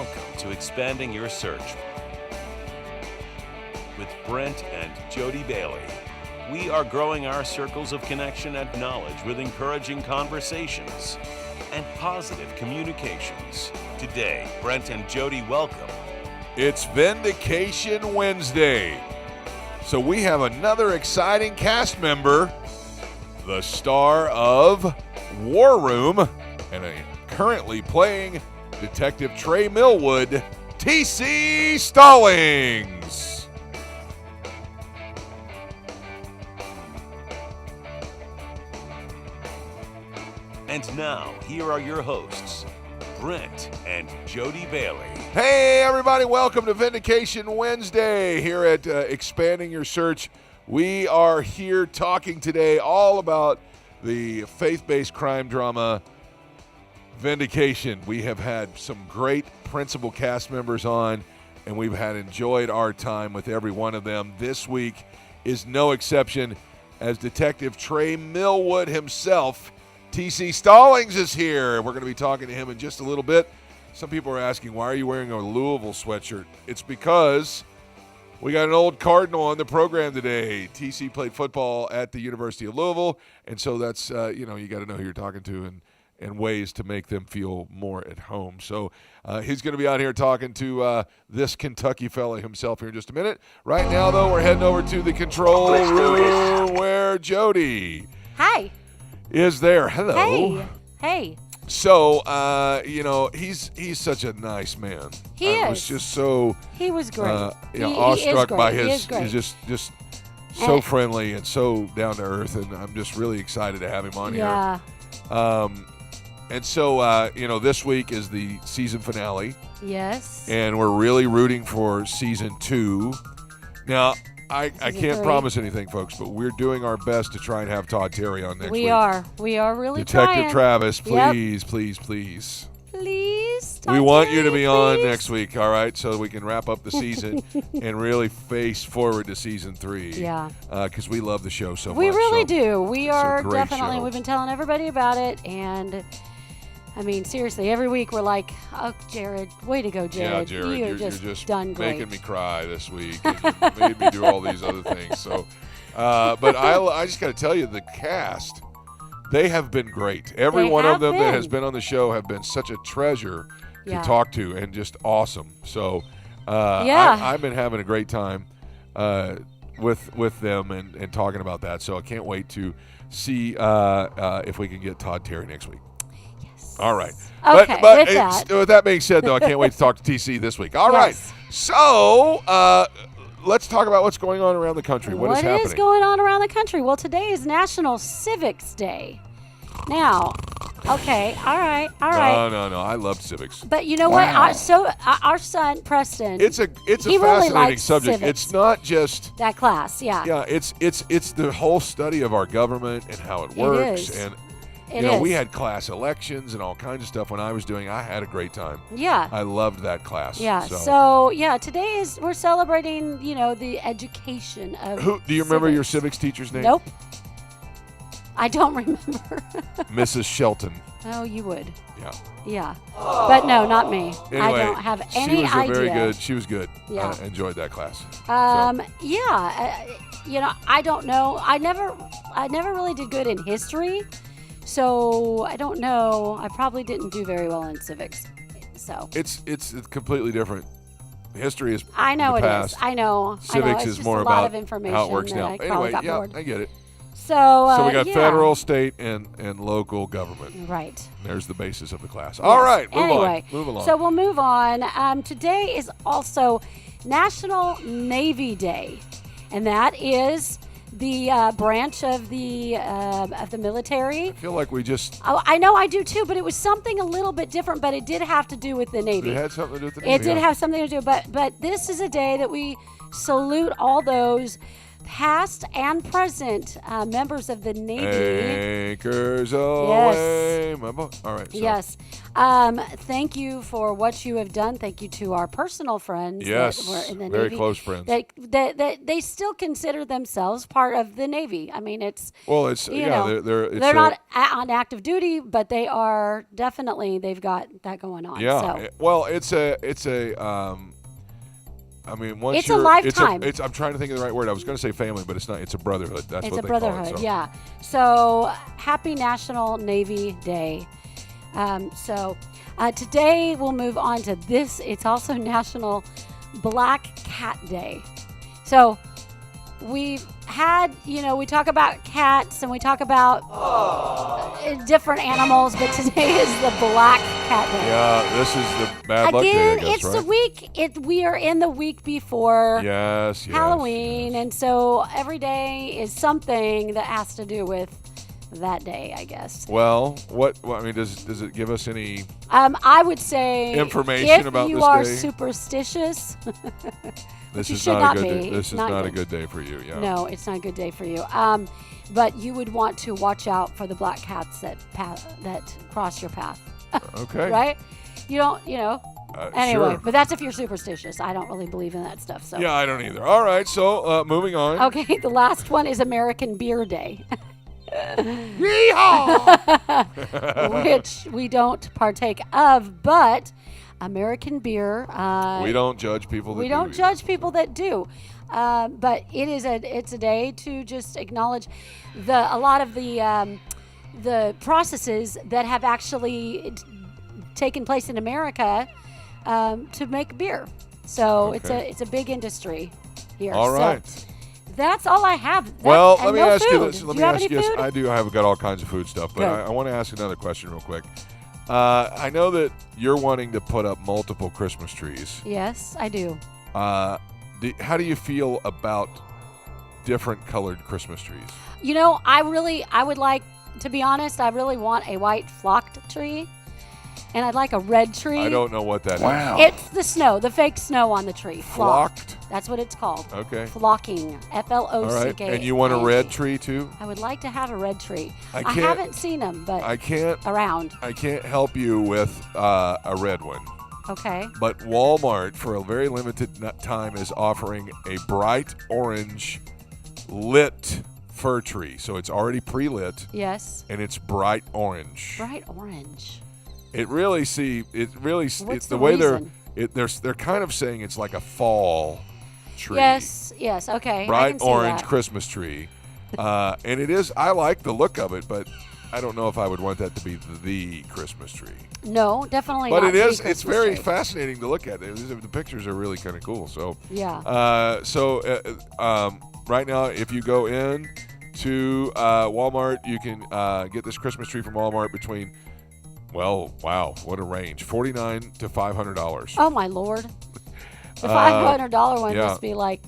Welcome to Expanding Your Search with Brent and Jody Bailey. We are growing our circles of connection and knowledge with encouraging conversations and positive communications. Today, Brent and Jody welcome. It's Vindication Wednesday. So we have another exciting cast member, the star of War Room, and currently playing Detective Tre Millwood, TC Stallings. And now, here are your hosts, Brent and Jody Bailey. Hey, everybody, welcome to Vindication Wednesday here at Expanding Your Search. We are here talking today all about the faith-based crime drama Vindication. We have had some great principal cast members on, and we've enjoyed our time with every one of them. This week is no exception, as Detective Tre Millwood himself, TC Stallings, is here. We're going to be talking to him in just a little bit. Some people are asking, why are you wearing a Louisville sweatshirt? It's because we got an old Cardinal on the program today. TC played football at the University of Louisville, and so that's, you got to know who you're talking to and ways to make them feel more at home. So he's going to be out here talking to this Kentucky fella himself here in just a minute. Right now, though, we're heading over to the control room where Jody is there. Hello. Hey. So, he's such a nice man. He is. I was just so he was great. Awestruck by his. He's just so friendly and so down to earth, and I'm just really excited to have him on here. And so, this week is the season finale. Yes. And we're really rooting for season 2. Now, I can't promise anything, folks, but we're doing our best to try and have Todd Terry on next week. We are really Detective trying. Travis, please, Yep. please. Please. Todd We want you Terry, to be on please. next week, all right, so we can wrap up the season and really face forward to season 3. Yeah. Because we love the show so much. We really so do. We it's a are great definitely. show. We've been telling everybody about it, and I mean, seriously, every week we're like, "Oh, Jared, way to go, Jared! Yeah, Jared, you're you're just done great." making me cry this week. And you made me do all these other things. So, but I just got to tell you, the cast, they have been great. Every one of them that has been on the show have been such a treasure to talk to and just awesome. So, I've been having a great time with them and talking about that. So I can't wait to see if we can get Todd Terry next week. All right. Okay, But with that being said, though, I can't wait to talk to TC this week. All right. So let's talk about what's going on around the country. What is happening? What is going on around the country? Well, today is National Civics Day. Now, okay, all right. No. I love civics. But you know what? Our son Preston. It's a he fascinating really likes subject. civics. It's not just that class. Yeah. Yeah. It's the whole study of our government and how it works. It And is. we had class elections and all kinds of stuff when I was doing. I had a great time. Yeah. I loved that class. Yeah. So today we're celebrating, the education of Do you remember your civics. civics teacher's name? Nope. I don't remember. Mrs. Shelton. Oh, you would. Yeah. Yeah. But no, not me. Anyway, I don't have any idea. Very good. She was good. Yeah. I enjoyed that class. I don't know. I never really did good in history. So I don't know. I probably didn't do very well in civics. So it's completely different. History is I know the it past. is. I know. Civics It's is just more a lot about of information how it works that now. I probably Anyway, got bored. I get it. So we got federal, state, and local government. Right. There's the basis of the class. All right, move along. So we'll move on. Today is also National Navy Day, and that is the branch of the military. I feel like we just... Oh, I know I do too, but it was something a little bit different, but it did have to do with the Navy. It had something to do with the Navy. It did have something to do, but this is a day that we salute all those past and present members of the Navy. Anchors away, my boy. All right. So. Yes. Thank you for what you have done. Thank you to our personal friends. Yes. That were in the very Navy, close friends. That they still consider themselves part of the Navy. I mean, it's they're not on active duty, but they are definitely, they've got that going on. Yeah. So. Well, it's a. I mean, once it's a lifetime. I'm trying to think of the right word. I was going to say family, but it's not. It's a brotherhood. That's it's what a they brotherhood. call it. So. Yeah. So happy National Navy Day. Today we'll move on to this. It's also National Black Cat Day. So we've had, we talk about cats and we talk about different animals, but today is the Black Cat Day. Yeah, this is the bad luck day, I guess, it's right? the week. We are in the week before Halloween, yes. and so every day is something that has to do with that day, I guess. Well, I mean, does it give us any? I would say information about if you this are day? superstitious. This you is should not a not good be. day. This is Not not a good. good day for you. Yeah. No, it's not a good day for you. But you would want to watch out for the black cats that cross your path. Okay. Right? You don't, Anyway, sure. but that's if you're superstitious. I don't really believe in that stuff. So. Yeah, I don't either. All right, so moving on. Okay, the last one is American Beer Day. Yeehaw! Which we don't partake of, but American beer. We don't judge people. We don't judge people that do, but it's a day to just acknowledge a lot of the processes that have actually taken place in America to make beer. So it's a big industry here. All right. So that's all I have. Let me ask you food. this. Do you have any food? I do. I've got all kinds of food stuff, but I want to ask another question real quick. I know that you're wanting to put up multiple Christmas trees. Yes, I do. How do you feel about different colored Christmas trees? I would like, to be honest, I really want a white flocked tree. And I'd like a red tree. I don't know what that is. Wow. It's the snow, the fake snow on the tree. Flocked? That's what it's called. Okay. Flocking. F-L-O-C-K. All right. And you want a red tree too? I would like to have a red tree. I can't- haven't seen them, but I can't around. help you with a red one. Okay. But Walmart, for a very limited time, is offering a bright orange lit fir tree. So it's already pre-lit. Yes. And it's bright orange. Bright orange. It's the way reason? they're kind of saying it's like a fall tree. Yes. Okay. I Bright can see orange that. Christmas tree. And it is, I like the look of it, but I don't know if I would want that to be the Christmas tree. No, definitely But not. it is, the it's Christmas very tree. fascinating to look at. The pictures are really kind of cool. So, Yeah. Right now, if you go in to Walmart, you can get this Christmas tree from Walmart between, well, wow, what a range, $49 to $500. Oh my Lord. The $500 one yeah. must be like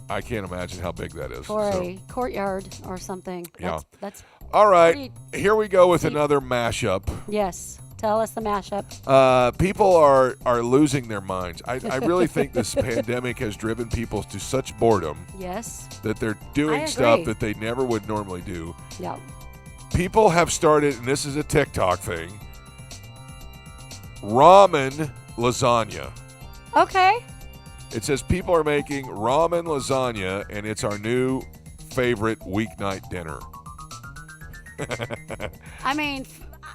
I can't imagine how big that is. for So, a courtyard or something. Yeah. That's all right, pretty here we go with deep. another mashup. Yes. Tell us the mashup. People are losing their minds. I really think this pandemic has driven people to such boredom Yes. that they're I doing agree. stuff that they never would normally do. Yeah. People have started, and this is a TikTok thing, ramen lasagna. Okay. It says people are making ramen lasagna, and it's our new favorite weeknight dinner. I mean,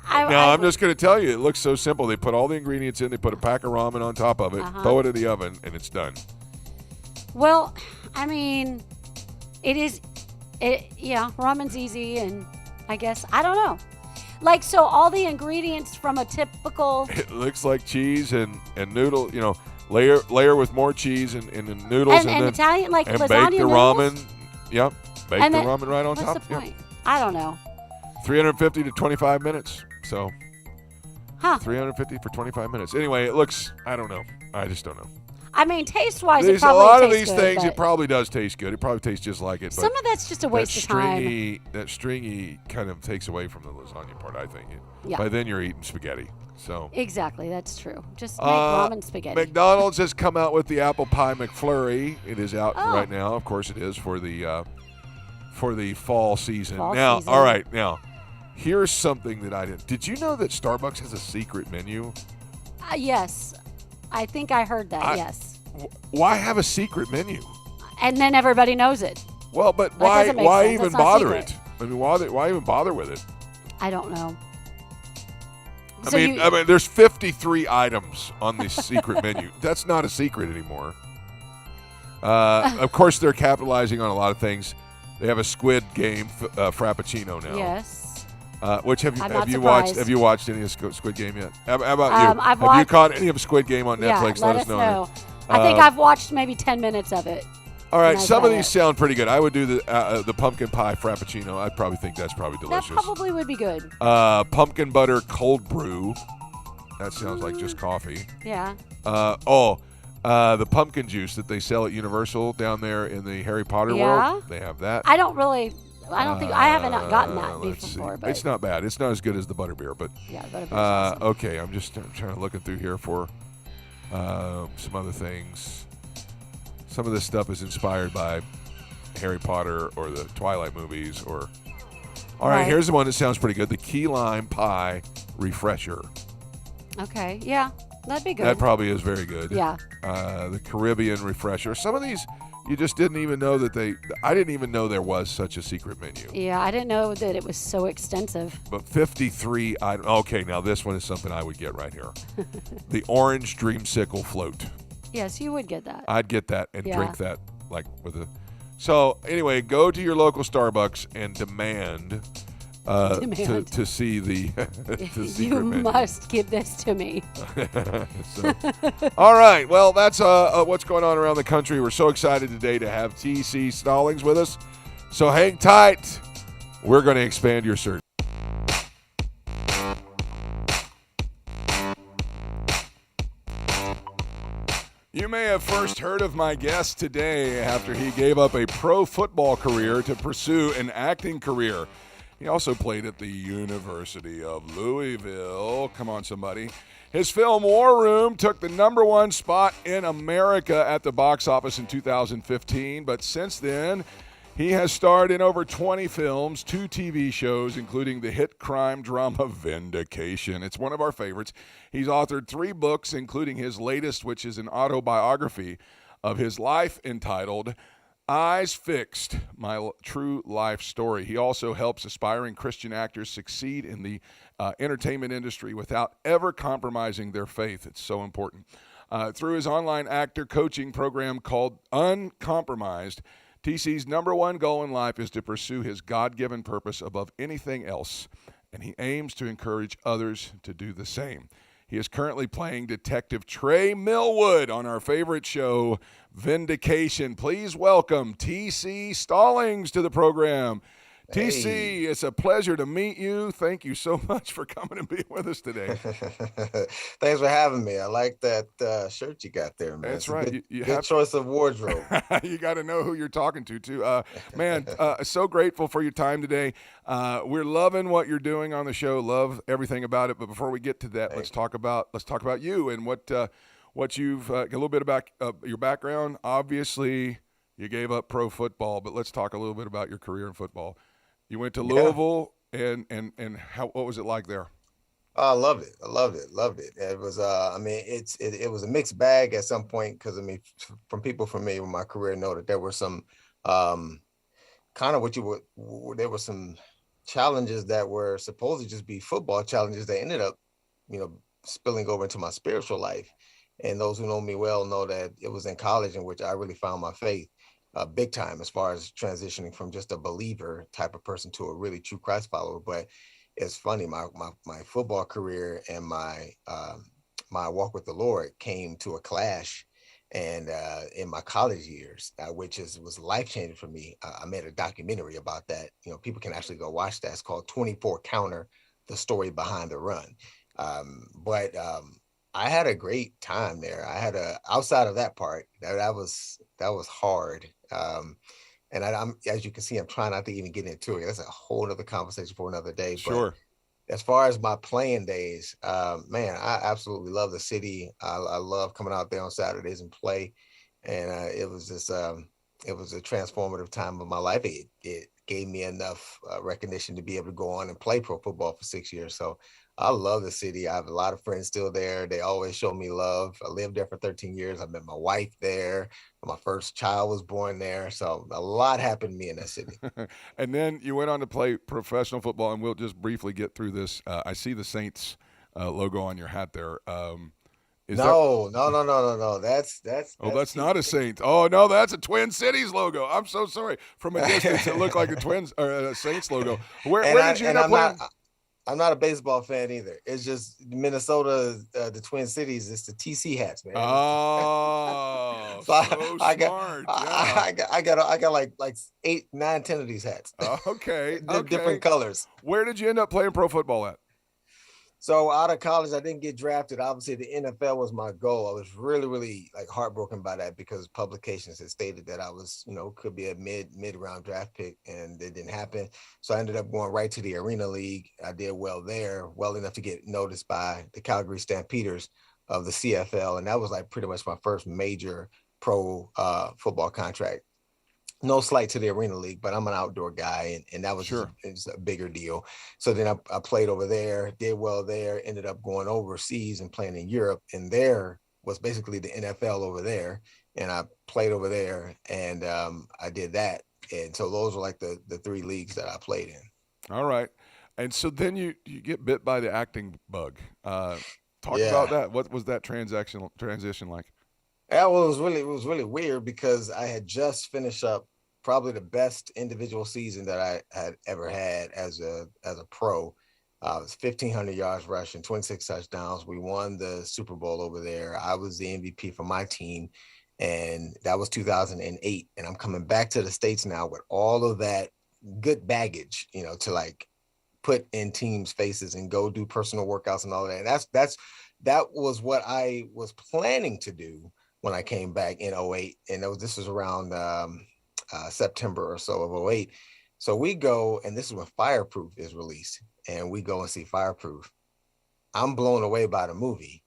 I'm just going to tell you, it looks so simple. They put all the ingredients in, they put a pack of ramen on top of it, throw it in the oven, and it's done. Well, I mean, ramen's easy, and I guess, I don't know. Like, so all the ingredients from a typical... It looks like cheese and noodle, layer with more cheese and the noodles, and then Italian, like and lasagna bake the noodles? ramen. Yep, bake And the then- ramen right on What's top. the Yep. point? I don't know. 350 to 25 minutes. So, Huh. 350 for 25 minutes. Anyway, it looks, I don't know. I just don't know. I mean, taste-wise, it A probably lot of tastes these good, things, but it probably does taste good. It probably tastes just like it. But some of that's just a waste of time. That stringy kind of takes away from the lasagna part, I think. Yeah. By then you're eating spaghetti. So Exactly, that's true. Just make ramen spaghetti. McDonald's has come out with the apple pie McFlurry. It is out Oh. right now. Of course, it is for the for the fall season. Fall Now, season. all right, now, here's something that I didn't. Did you know that Starbucks has a secret menu? Yes. I think I heard that, yes. Why have a secret menu? And then everybody knows it. Well, but That why doesn't make why sense. even That's not bother secret. it? I mean, why even bother with it? I don't know. I mean, there's 53 items on the secret menu. That's not a secret anymore. Of course, they're capitalizing on a lot of things. They have a Squid Game Frappuccino now. Yes. Which have I'm not you watched? surprised. Have you watched any of Squid Game yet? How about you? I've have you watched- caught any of Squid Game on Netflix? Yeah, let us know. I think I've watched maybe 10 minutes of it. All right, That's some of about these it. sound pretty good. I would do the pumpkin pie frappuccino. I probably think that's probably delicious. That probably would be good. Pumpkin butter cold brew. That sounds like just coffee. Yeah. The pumpkin juice that they sell at Universal down there in the Harry Potter world. They have that. I don't think I haven't gotten that Let's before. see. But It's not bad. It's not as good as the butterbeer, but yeah, butterbeer's awesome. okay. I'm trying to look through here for some other things. Some of this stuff is inspired by Harry Potter or the Twilight movies. All right, Right. here's the one that sounds pretty good: the key lime pie refresher. Okay. Yeah, that'd be good. That probably is very good. Yeah. The Caribbean refresher. Some of these you just didn't even know that I didn't even know there was such a secret menu. Yeah, I didn't know that it was so extensive. But 53 items. Okay, now this one is something I would get right here. The orange dreamsicle float. Yes, you would get that. I'd get that and Yeah. drink that like with a. So anyway, go to your local Starbucks and demand. To see the secret You menu. must give this to me. So, all right. Well, that's what's going on around the country. We're so excited today to have TC Stallings with us. So hang tight. We're going to expand your search. You may have first heard of my guest today after he gave up a pro football career to pursue an acting career. He also played at the University of Louisville. Come on, somebody. His film War Room took the #1 spot in America at the box office in 2015, but since then, he has starred in over 20 films, 2 TV shows, including the hit crime drama Vindication. It's one of our favorites. He's authored 3 books, including his latest, which is an autobiography of his life entitled Eyes Fixed, My True Life Story. He also helps aspiring Christian actors succeed in the entertainment industry without ever compromising their faith. It's so important. Through his online actor coaching program called UNcompromised, TC's #1 goal in life is to pursue his God-given purpose above anything else, and he aims to encourage others to do the same. He is currently playing Detective Tre Millwood on our favorite show, Vindication. Please welcome TC Stallings to the program. Hey. TC, it's a pleasure to meet you. Thank you so much for coming and being with us today. Thanks for having me. I like that shirt you got there, man. That's It's a right. Good, You good have- choice of wardrobe. You got to know who you're talking to, too. Man, so grateful for your time today. We're loving what you're doing on the show. Love everything about it. But before we get to that, let's talk about you and what you've a little bit about your background. Obviously, you gave up pro football, but let's talk a little bit about your career in football. You went to Louisville, and what was it like there? I loved it. Loved it. It was, it was a mixed bag at some point because, from people familiar with my career know that there were some kind of there were some challenges that were supposed to just be football challenges that ended up, spilling over into my spiritual life. And those who know me well know that it was in college in which I really found my faith. Big time as far as transitioning from just a believer type of person to a really true Christ follower. But it's funny, my football career and my walk with the Lord came to a clash, and in my college years, which was life-changing for me. I made a documentary about that. People can actually go watch that. It's called 24 Counter, the story behind the run. But I had a great time there. Outside of that part, that was hard. And I'm, as you can see, I'm trying not to even get into it. That's a whole other conversation for another day. Sure. But as far as my playing days, man, I absolutely love the city. I love coming out there on Saturdays and play. And it was just, it was a transformative time of my life. It gave me enough recognition to be able to go on and play pro football for 6 years. So I love the city. I have a lot of friends still there. They always show me love. I lived there for 13 years. I met my wife there. My first child was born there. So a lot happened to me in that city. And then you went on to play professional football, and we'll just briefly get through this. I see the Saints logo on your hat there. No. That's that's not a Saints. Oh no, that's a Twin Cities logo. I'm so sorry. From a distance, it looked like a Twins or a Saints logo. Where did you end up playing? I'm not a baseball fan either. It's just Minnesota, the Twin Cities. It's the TC hats, man. Oh, so smart. Yeah. I got like 8, 9, 10 of these hats. Okay. Different colors. Where did you end up playing pro football at? So out of college, I didn't get drafted. Obviously, the NFL was my goal. I was really, really like heartbroken by that because publications had stated that I was, could be a mid-round draft pick, and it didn't happen. So I ended up going right to the Arena League. I did well there, well enough to get noticed by the Calgary Stampeders of the CFL, and that was like pretty much my first major pro football contract. No slight to the Arena League, but I'm an outdoor guy, and that was just a bigger deal. So then I played over there, did well there, ended up going overseas and playing in Europe, and there was basically the NFL over there, and I played over there, and I did that. And so those were like the 3 leagues that I played in. All right. And so then you get bit by the acting bug. Talk about that. What was that transition like? Yeah, well, it was really weird because I had just finished up probably the best individual season that I had ever had as a pro. It was 1,500 yards rushing, 26 touchdowns. We won the Super Bowl over there. I was the MVP for my team, and that was 2008. And I'm coming back to the States now with all of that good baggage, to like put in teams' faces and go do personal workouts and all that. And that was what I was planning to do when I came back in 08. And this was around September or so of 08. So we go, and this is when Fireproof is released, and we go and see Fireproof. I'm blown away by the movie,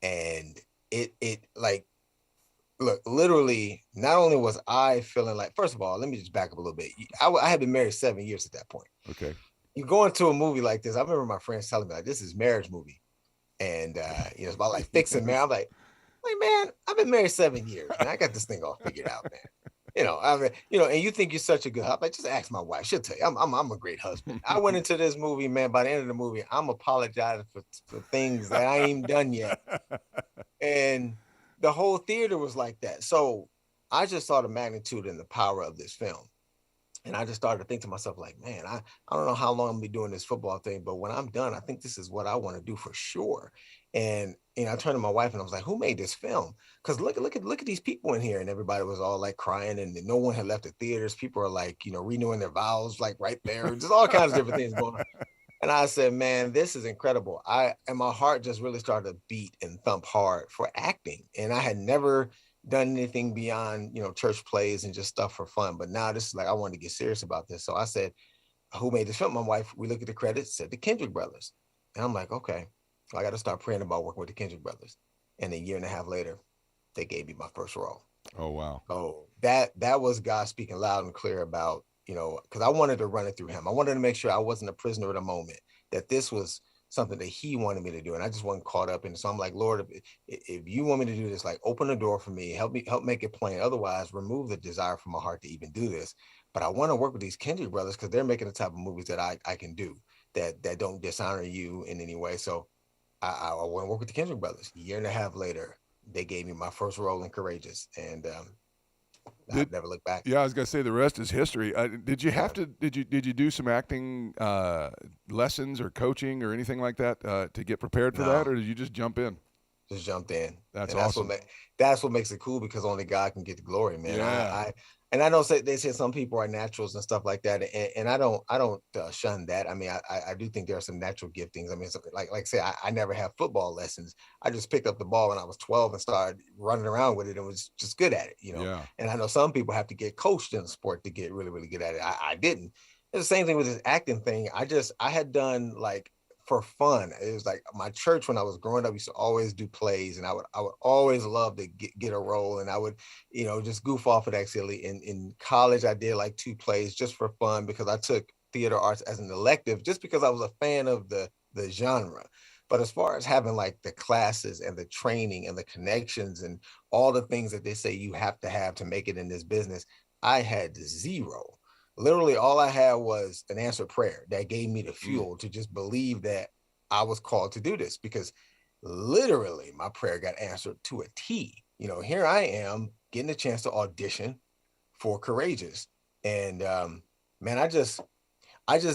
and it like, look, literally, not only was I feeling like, first of all, let me just back up a little bit. I had been married 7 years at that point. Okay. You go into a movie like this. I remember my friends telling me, like, this is marriage movie, and it's about like fixing man. I'm like, man, I've been married 7 years, and I got this thing all figured out, man. And you think you're such a good husband. Just ask my wife. She'll tell you, I'm a great husband. I went into this movie, man. By the end of the movie, I'm apologizing for things that I ain't done yet. And the whole theater was like that. So I just saw the magnitude and the power of this film. And I just started to think to myself, like, man, I don't know how long I'm gonna be doing this football thing, but when I'm done, I think this is what I want to do for sure. And I turned to my wife and I was like, who made this film? Because look at these people in here. And everybody was all like crying, and no one had left the theaters. People are like, renewing their vows, like right there. Just all kinds of different things going on. And I said, man, this is incredible. And my heart just really started to beat and thump hard for acting. And I had never done anything beyond, church plays and just stuff for fun. But now this is like, I wanted to get serious about this. So I said, who made this film? My wife, we look at the credits, said the Kendrick brothers. And I'm like, okay, I got to start praying about working with the Kendrick brothers. And a year and a half later, they gave me my first role. Oh, wow. Oh, that was God speaking loud and clear about, because I wanted to run it through him. I wanted to make sure I wasn't a prisoner of the moment, that this was something that he wanted me to do. And I just wasn't caught up in it. So I'm like, Lord, if you want me to do this, like, open the door for me, help make it plain. Otherwise, remove the desire from my heart to even do this. But I want to work with these Kendrick brothers because they're making the type of movies that I can do that don't dishonor you in any way. So I want to work with the Kendrick brothers. A year and a half later, they gave me my first role in Courageous. And I've never looked back. Yeah, I was gonna say the rest is history. Did you have to? Did you do some acting lessons or coaching or anything like that to get prepared for that, or did you just jump in? Just jumped in. That's awesome. That's what makes it cool, because only God can get the glory, man. Yeah. I know they say some people are naturals and stuff like that, and I don't shun that. I mean, I do think there are some natural giftings. I mean, like say I never have football lessons. I just picked up the ball when I was 12 and started running around with it and was just good at it, Yeah. And I know some people have to get coached in the sport to get really, really good at it. I didn't. It's the same thing with this acting thing. I had done like for fun. It was like my church when I was growing up used to always do plays, and I would always love to get a role, and I would, just goof off of that silly. In college, I did like 2 plays just for fun because I took theater arts as an elective, just because I was a fan of the genre. But as far as having like the classes and the training and the connections and all the things that they say you have to make it in this business, I had 0. Literally all I had was an answered prayer that gave me the fuel to just believe that I was called to do this, because literally my prayer got answered to a T. Here I am getting a chance to audition for Courageous. And man, I just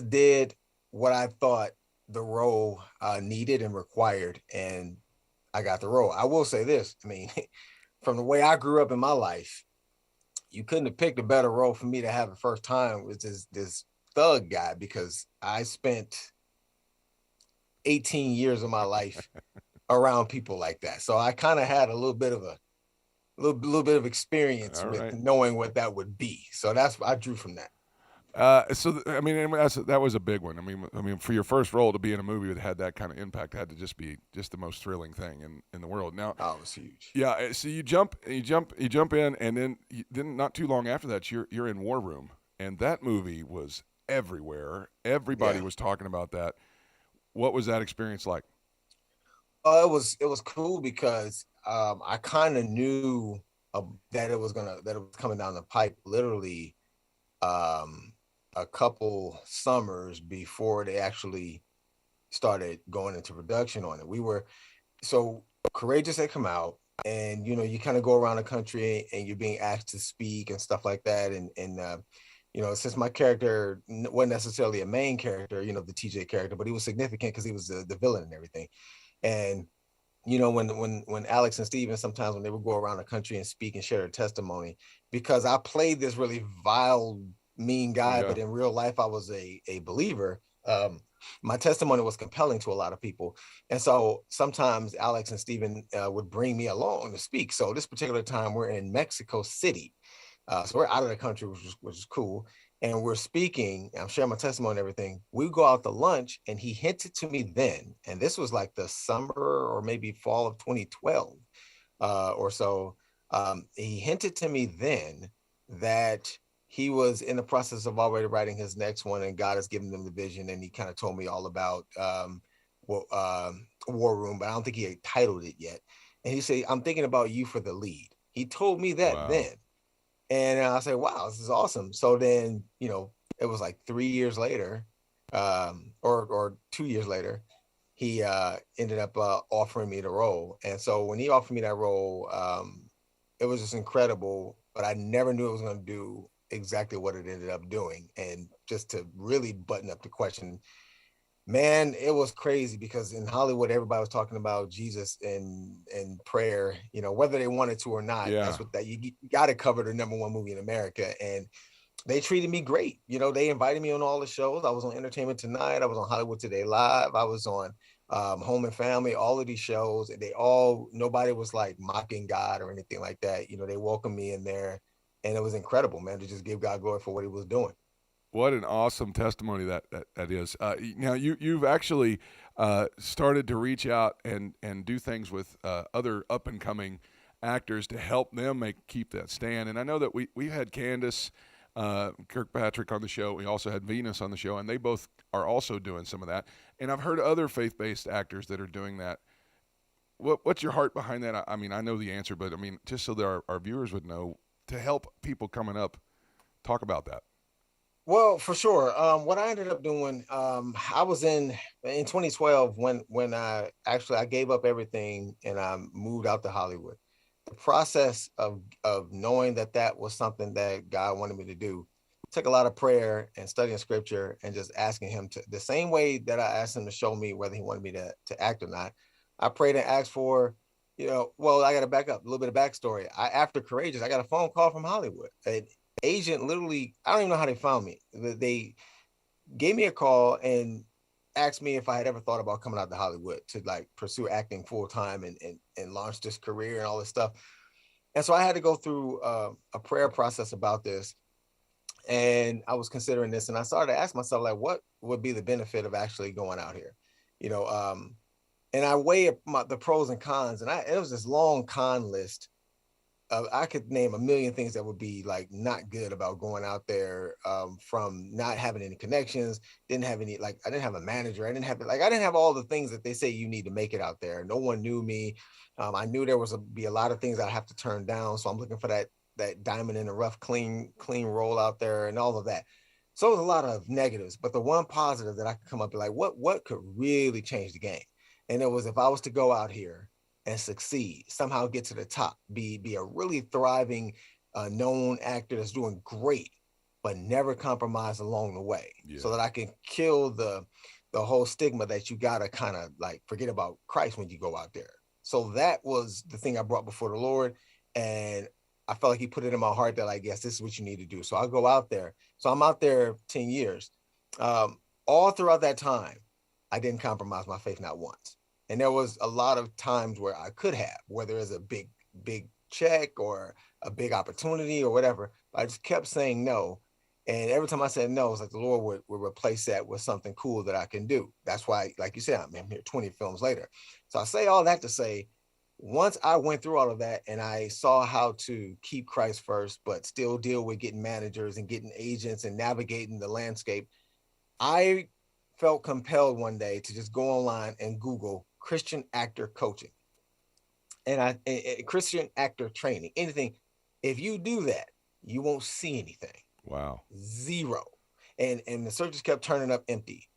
did what I thought the role needed and required, and I got the role. I will say this, I mean, from the way I grew up in my life, you couldn't have picked a better role for me to have the first time with this thug guy, because I spent 18 years of my life around people like that. So I kind of had a little bit of experience with knowing what that would be. So that's what I drew from that. That was a big one. I mean, for your first role to be in a movie that had that kind of impact had to just be the most thrilling thing in the world. Now, it was huge. Yeah. So you jump in, and then not too long after that, you're in War Room, and that movie was everywhere. Everybody was talking about that. What was that experience like? It was cool because I kind of knew that it was coming down the pipe literally. A couple summers before they actually started going into production on it. So Courageous had come out, and you kind of go around the country and you're being asked to speak and stuff like that, and since my character wasn't necessarily a main character, the TJ character, but he was significant because he was the villain and everything. And when Alex and Steven, sometimes when they would go around the country and speak and share their testimony, because I played this really vile, mean guy, but in real life I was a believer. My testimony was compelling to a lot of people, and so sometimes Alex and Steven would bring me along to speak. So this particular time we're in Mexico City, so we're out of the country, which is cool, and we're speaking. I'm sharing my testimony and everything. We go out to lunch, and he hinted to me then, and this was like the summer or maybe fall of 2012 or so. He hinted to me then that he was in the process of already writing his next one, and God has given them the vision. And he kind of told me all about War Room, but I don't think he had titled it yet. And he said, "I'm thinking about you for the lead." He told me that then. And I said, "Wow, this is awesome." So then, it was like 3 years later, or 2 years later, he ended up offering me the role. And so when he offered me that role, it was just incredible, but I never knew it was going to do exactly what it ended up doing. And just to really button up the question, man, it was crazy, because in Hollywood, everybody was talking about Jesus and prayer, whether they wanted to or not. That's what you got to cover the #1 movie in America. And they treated me great. They invited me on all the shows. I was on Entertainment Tonight. I was on Hollywood Today Live. I was on Home and Family, all of these shows. And nobody was like mocking God or anything like that. They welcomed me in there. And it was incredible, man, to just give God glory for what he was doing. What an awesome testimony that is. Now, you've actually started to reach out and do things with other up-and-coming actors to help them keep that stand. And I know that we had Candace Kirkpatrick on the show. We also had Venus on the show, and they both are also doing some of that. And I've heard other faith-based actors that are doing that. What's your heart behind that? I mean, I know the answer, but I mean, just so that our viewers would know, to help people coming up, talk about that. Well, for sure. What I ended up doing, I was in 2012 when I gave up everything and I moved out to Hollywood. The process of knowing that was something that God wanted me to do took a lot of prayer and studying scripture and just asking him to, the same way that I asked him to show me whether he wanted me to act or not. I prayed and asked for, well, I got to back up a little bit of backstory. After Courageous, I got a phone call from Hollywood. An agent literally, I don't even know how they found me. They gave me a call and asked me if I had ever thought about coming out to Hollywood to like pursue acting full time and launch this career and all this stuff. And so I had to go through a prayer process about this. And I was considering this, and I started to ask myself, like, what would be the benefit of actually going out here? you know, and I weigh up the pros and cons, and it was this long con list. I could name a million things that would be like not good about going out there, from not having any connections, didn't have any, like I didn't have a manager, I didn't have all the things that they say you need to make it out there. No one knew me. I knew there was be a lot of things I'd have to turn down. So I'm looking for that diamond in the rough, clean roll out there and all of that. So it was a lot of negatives, but the one positive that I could come up with, like what could really change the game? And it was, if I was to go out here and succeed, somehow get to the top, be a really thriving, known actor that's doing great, but never compromise along the way, so that I can kill the whole stigma that you gotta kind of like forget about Christ when you go out there. So that was the thing I brought before the Lord, and I felt like he put it in my heart that, like, yes, this is what you need to do. So I'll go out there. So I'm out there 10 years. All throughout that time, I didn't compromise my faith, not once. And there was a lot of times where I could have, whether it's a big check or a big opportunity or whatever, but I just kept saying no. And every time I said no, it's like the Lord would replace that with something cool that I can do. That's why, like you said, I'm here 20 films later. So I say all that to say, once I went through all of that and I saw how to keep Christ first, but still deal with getting managers and getting agents and navigating the landscape, I felt compelled one day to just go online and Google Christian actor coaching and Christian actor training, anything. If you do that, you won't see anything. Wow. Zero. And the searches kept turning up empty.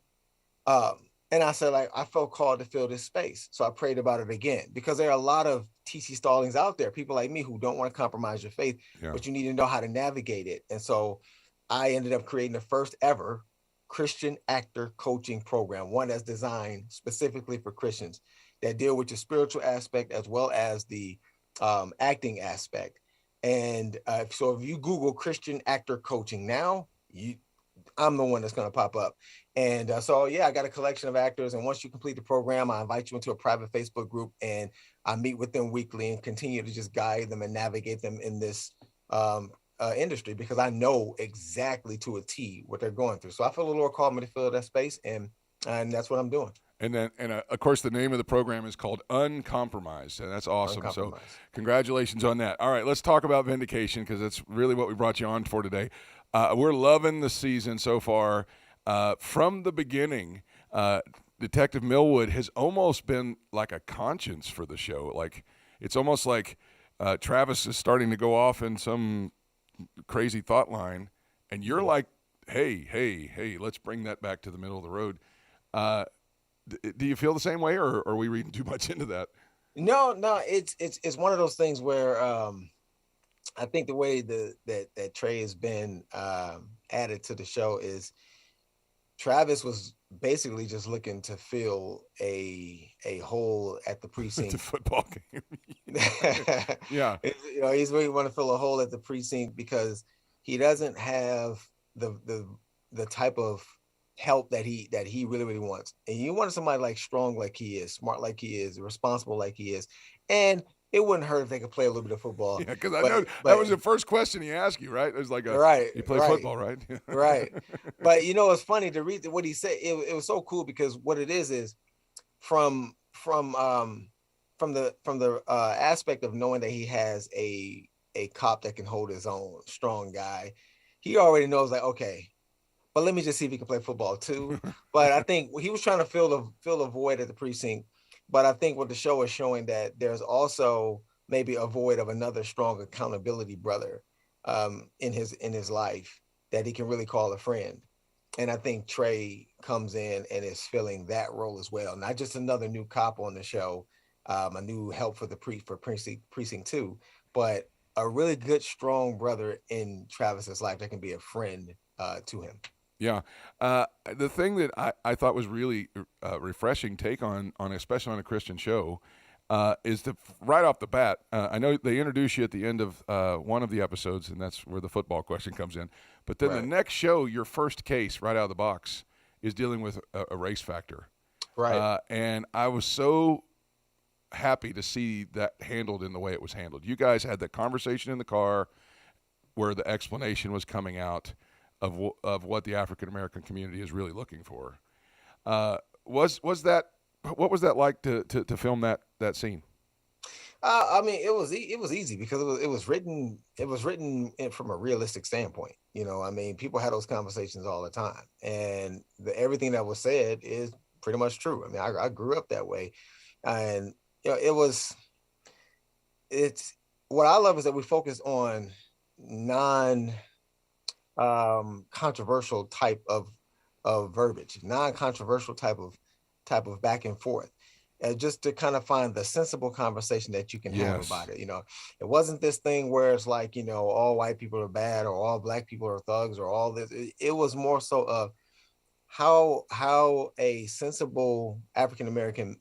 And I said, like, I felt called to fill this space. So I prayed about it again, because there are a lot of TC Stallings out there, people like me who don't want to compromise your faith, but you need to know how to navigate it. And so I ended up creating the first ever Christian actor coaching program, one that's designed specifically for Christians, that deal with the spiritual aspect as well as the acting aspect. And so if you Google Christian actor coaching now, I'm the one that's going to pop up. And so, I got a collection of actors. And once you complete the program, I invite you into a private Facebook group, and I meet with them weekly and continue to just guide them and navigate them in this industry, because I know exactly to a T what they're going through. So I feel the Lord called me to fill that space, and that's what I'm doing. And of course, the name of the program is called Uncompromised, and that's awesome. So congratulations on that. All right, let's talk about Vindication, because that's really what we brought you on for today. We're loving the season so far. From the beginning, Detective Millwood has almost been like a conscience for the show. Like, it's almost like Travis is starting to go off in some crazy thought line, and you're like, hey, let's bring that back to the middle of the road. Do you feel the same way, or are we reading too much into that? No, it's one of those things where I think the way that Tre has been added to the show is Travis was basically just looking to fill a hole at the precinct. The football game. Yeah. He's really want to fill a hole at the precinct because he doesn't have the type of help that he really wants. And you want somebody like strong like he is, smart like he is, responsible like he is. And it wouldn't hurt if they could play a little bit of football. Yeah, because I know that was the first question he asked you, right? It was like, you play football, right? Right. But it's funny to read what he said. It was so cool, because what it is from the aspect of knowing that he has a cop that can hold his own, strong guy. He already knows, like, okay, but let me just see if he can play football too. But I think he was trying to fill the void at the precinct. But I think what the show is showing, that there's also maybe a void of another strong accountability brother in his life that he can really call a friend. And I think Tre comes in and is filling that role as well. Not just another new cop on the show, a new help for precinct 2, but a really good, strong brother in Travis's life that can be a friend to him. Yeah. The thing that I thought was really refreshing take on especially on a Christian show, is right off the bat, I know they introduce you at the end of one of the episodes, and that's where the football question comes in. But then the next show, your first case right out of the box is dealing with a race factor. Right. And I was so happy to see that handled in the way it was handled. You guys had that conversation in the car where the explanation was coming out of what the African American community is really looking for. Was that what was that like to film that scene? I mean, it was easy because it was written from a realistic standpoint. I mean, people had those conversations all the time, and everything that was said is pretty much true. I mean, I grew up that way, and it's what I love is that we focus on non controversial type of verbiage, non-controversial type of back and forth, just to kind of find the sensible conversation that you can have about it. It wasn't this thing where it's like, all white people are bad or all black people are thugs or all this. It was more so of how a sensible African-American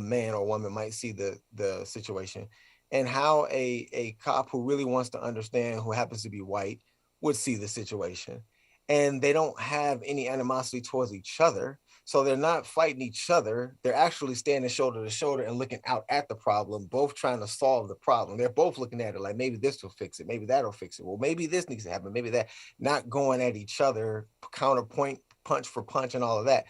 man or woman might see the situation, and how a cop who really wants to understand, who happens to be white, would see the situation. And they don't have any animosity towards each other. So they're not fighting each other. They're actually standing shoulder to shoulder and looking out at the problem, both trying to solve the problem. They're both looking at it like, maybe this will fix it. Maybe that'll fix it. Well, maybe this needs to happen. Maybe that, not going at each other, counterpoint, punch for punch and all of that.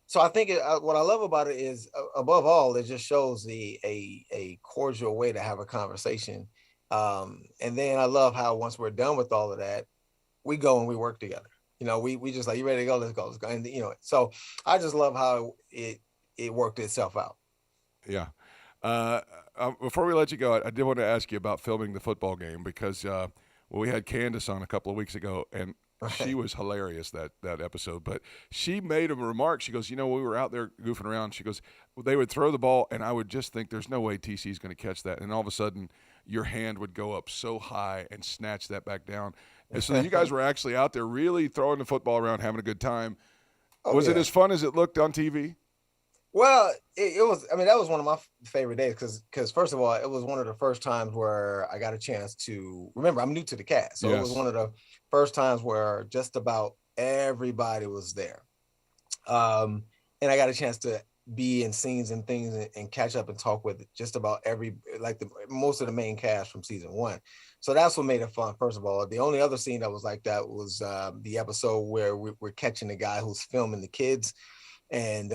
So I think what I love about it is, above all, it just shows a cordial way to have a conversation. And then I love how once we're done with all of that, we go and we work together. We just like, you ready to go? Let's go. Let's go. And so I just love how it worked itself out. Yeah. Before we let you go, I did want to ask you about filming the football game, because we had Candace on a couple of weeks ago, and she was hilarious that episode. But she made a remark. She goes, we were out there goofing around. She goes, they would throw the ball, and I would just think, there's no way TC is going to catch that. And all of a sudden, your hand would go up so high and snatch that back down. And so you guys were actually out there really throwing the football around, having a good time. Was it as fun as it looked on TV? Well, it was. I mean, that was one of my favorite days because first of all, it was one of the first times where I got a chance to remember. I'm new to the cast, so It was one of the first times where just about everybody was there, and I got a chance to be in scenes and things and catch up and talk with just about most of the main cast from season 1. So that's what made it fun. First of all, the only other scene that was like that was the episode where we're catching the guy who's filming the kids. And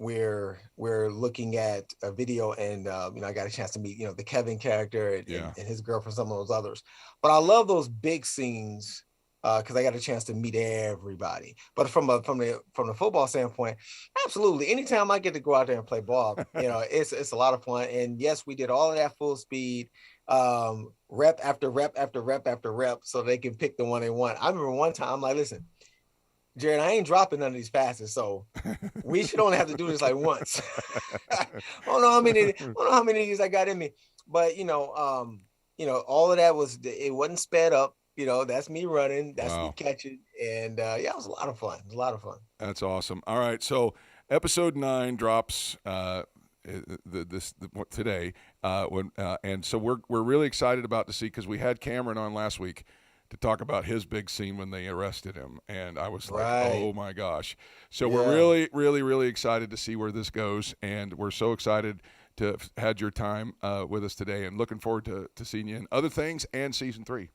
we're looking at a video, and I got a chance to meet the Kevin character and his girlfriend, some of those others. But I love those big scenes because I got a chance to meet everybody. But from the football standpoint, absolutely, anytime I get to go out there and play ball, it's a lot of fun. And yes, we did all of that full speed, rep after rep after rep after rep, so they can pick the one they want. I remember one time I'm like, listen, Jared, I ain't dropping none of these passes, so we should only have to do this like once. I don't know how many of these I got in me, but all of that it wasn't sped up. That's me running, that's me catching, and it was a lot of fun. It was a lot of fun. That's awesome. All right, so episode 9 drops today, and so we're really excited about to see, because we had Cameron on last week to talk about his big scene when they arrested him. And I was like, oh my gosh. So we're really, really, really excited to see where this goes. And we're so excited to have had your time with us today, and looking forward to seeing you in other things and season 3.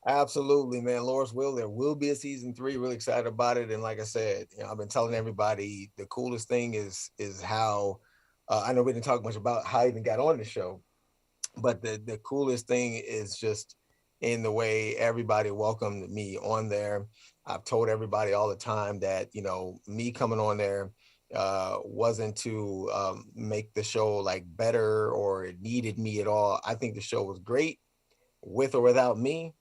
Absolutely, man. Lord's will, there will be a season 3. Really excited about it. And like I said, I've been telling everybody the coolest thing is how, I know we didn't talk much about how I even got on the show, but the coolest thing is just in the way everybody welcomed me on there. I've told everybody all the time that, me coming on there wasn't to make the show like better or it needed me at all. I think the show was great with or without me.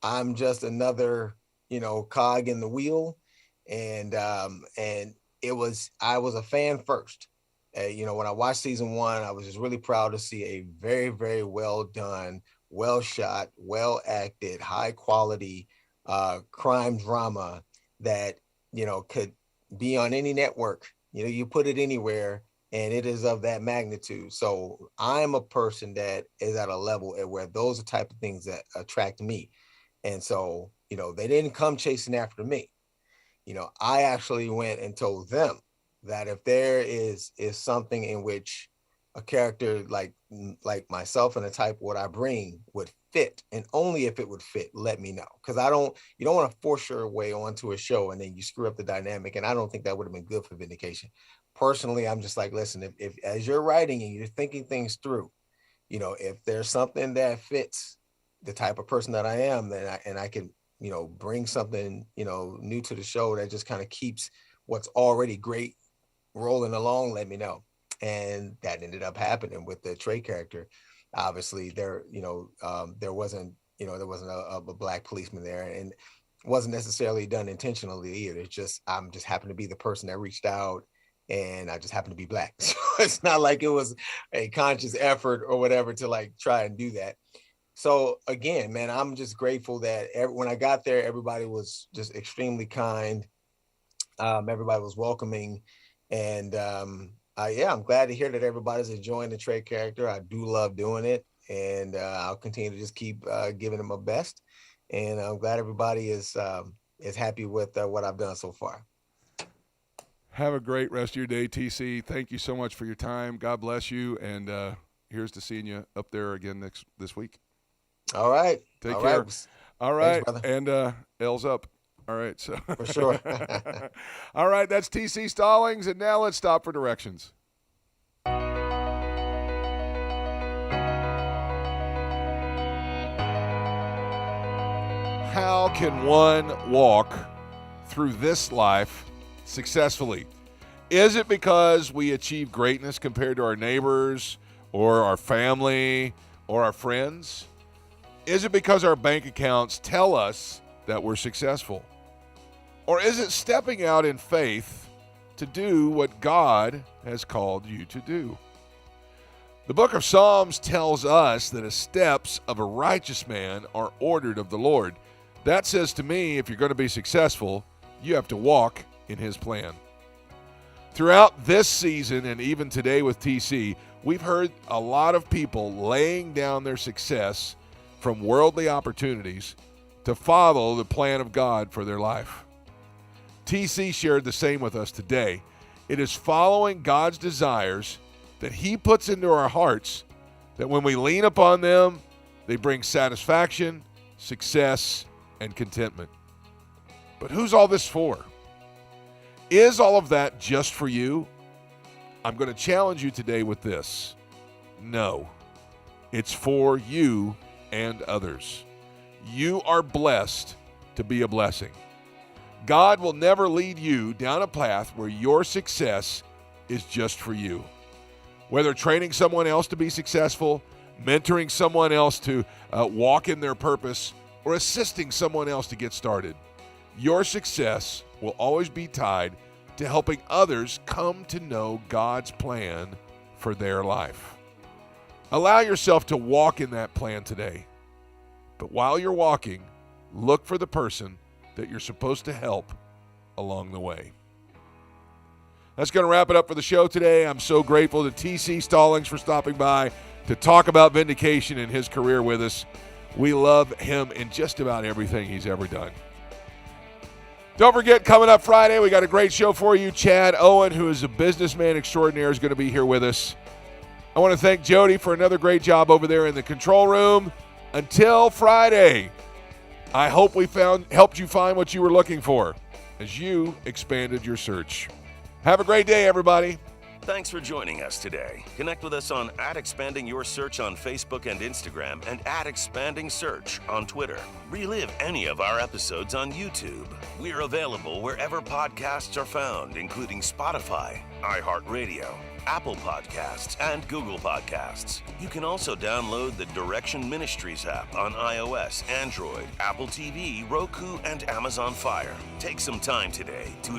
I'm just another, cog in the wheel. And I was a fan first. When I watched season 1, I was just really proud to see a very, very well done, well shot, well acted, high quality crime drama that could be on any network. You put it anywhere and it is of that magnitude. So I'm a person that is at a level where those are the type of things that attract me. And so they didn't come chasing after me. I actually went and told them that if there is something in which a character like myself and the type what I bring would fit, and only if it would fit, let me know. Because you don't want to force your way onto a show and then you screw up the dynamic. And I don't think that would have been good for Vindication. Personally, I'm just like, listen, if as you're writing and you're thinking things through, if there's something that fits the type of person that I am, then I can, bring something, new to the show that just kind of keeps what's already great rolling along, let me know. And that ended up happening with the Tre character. Obviously there wasn't a black policeman there, and it wasn't necessarily done intentionally either. It's just, I'm just happened to be the person that reached out, and I just happened to be black. So it's not like it was a conscious effort or whatever to like try and do that. So again, man, I'm just grateful that when I got there, everybody was just extremely kind. Everybody was welcoming, and I'm glad to hear that everybody's enjoying the Tre character. I do love doing it, and I'll continue to just keep giving it my best. And I'm glad everybody is happy with what I've done so far. Have a great rest of your day, TC. Thank you so much for your time. God bless you, and here's to seeing you up there again this week. All right. Take care. Right. All right. Thanks, and L's up. All right. So for sure. All right. That's TC Stallings. And now let's stop for directions. How can one walk through this life successfully? Is it because we achieve greatness compared to our neighbors or our family or our friends? Is it because our bank accounts tell us that we're successful? Or is it stepping out in faith to do what God has called you to do? The book of Psalms tells us that the steps of a righteous man are ordered of the Lord. That says to me, if you're going to be successful, you have to walk in his plan. Throughout this season and even today with TC, we've heard a lot of people laying down their success from worldly opportunities to follow the plan of God for their life. TC shared the same with us today. It is following God's desires that he puts into our hearts that when we lean upon them, they bring satisfaction, success, and contentment. But who's all this for? Is all of that just for you? I'm going to challenge you today with this. No, it's for you and others. You are blessed to be a blessing. God will never lead you down a path where your success is just for you. Whether training someone else to be successful, mentoring someone else to walk in their purpose, or assisting someone else to get started, your success will always be tied to helping others come to know God's plan for their life. Allow yourself to walk in that plan today. But while you're walking, look for the person that you're supposed to help along the way. That's going to wrap it up for the show today. I'm so grateful to TC Stallings for stopping by to talk about Vindication and his career with us. We love him in just about everything he's ever done. Don't forget, coming up Friday, we got a great show for you. Chad Owen, who is a businessman extraordinaire, is going to be here with us. I want to thank Jody for another great job over there in the control room. Until Friday, I hope we helped you find what you were looking for as you expanded your search. Have a great day, everybody. Thanks for joining us today. Connect with us on @ExpandingYourSearch on Facebook and Instagram and @ExpandingSearch on Twitter. Relive any of our episodes on YouTube. We're available wherever podcasts are found, including Spotify, iHeartRadio, Apple Podcasts, and Google Podcasts. You can also download the Direction Ministries app on iOS, Android, Apple TV, Roku, and Amazon Fire. Take some time today to